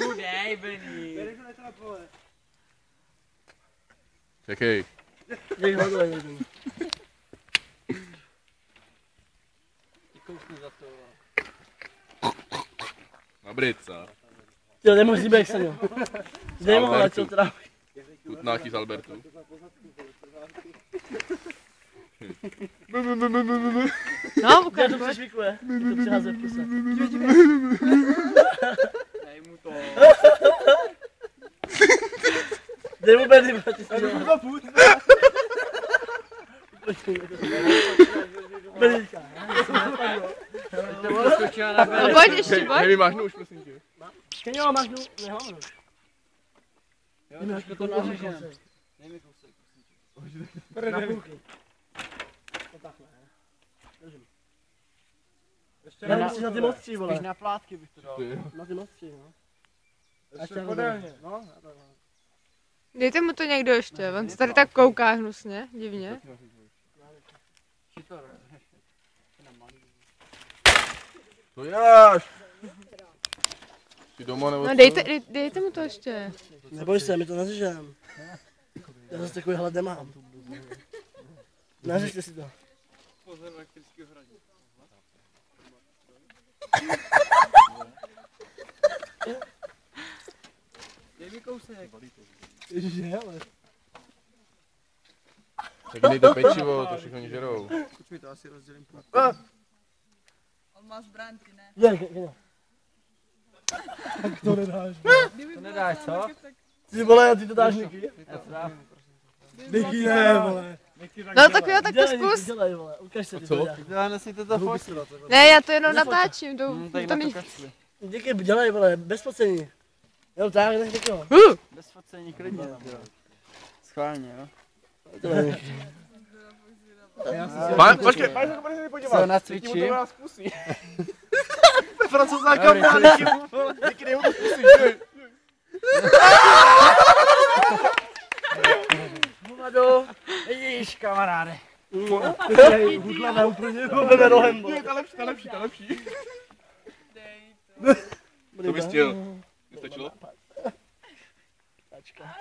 Budej, Benny. Čekej. Děk hodlej, Benny. Koukni za to. Na brica. Jo, nemusí být se něm. Dej mu na co tráví. Chutnáky z Albertu. No, Kde ukáž, to pojď. přešvikuje? To přiházuje v puse. Dej mu to. Dej mu Benny, proti se dělá. Bennyčka. To bylo skočila na No Benny. pojď ještě, pojď. Hej, máš nůž, prosím tě. Keňo, máš nu? Nehovno. Jo, trošku to nařežem. Dej mi kousek. Na půlky. To takhle, ne? Držím. Já musíš na ty mostří, vole. Spíš na plátky bych to dal. Na ty mostří, no. Ještě podélně. No, Dejte mu to někdo ještě, on se tady tak kouká hnusně, divně. To jáš! Ty doma nebo No co? dejte mu to ještě. neboj se, my to nařežem. Já zase takový hlad nemám. Nařežte si to. Pozor elektrického hradí. Dej mi kousek. Ježiši, hele. Tak dejte pečivo, to všechno oni žerou. Počkej, to asi rozdělím půl. On má zbraň, ty ne. Je. Tak to nedáš. To nedáš, co? Ty vole, ty to dáš Niky? Já to dám. Niky ne, vole. No tak jo, tak to Dělej, zkus. dělej, vole, ukaž se ty Co? to děláš. Já nesmíte to fotit. Ne, já to jenom natáčím, to Tak to na to není. kašli. Díky, dělej, vole, bez focení. Jo, tak, nech někoho. Bez focení klidně. Schválně, jo. Dělej. Počkej, pojď se podívat. Co na Díky mu cvičí? to vás zkusí. Francouzáka Dobrý, má co- Niky. Díky, dej mu to zkusí. Hovado. Vidíš, kamaráde. Hudla na úplně veme rohem, vole. Ta lepší. Dej to. To bys chtěl. Nestačilo? Tačka.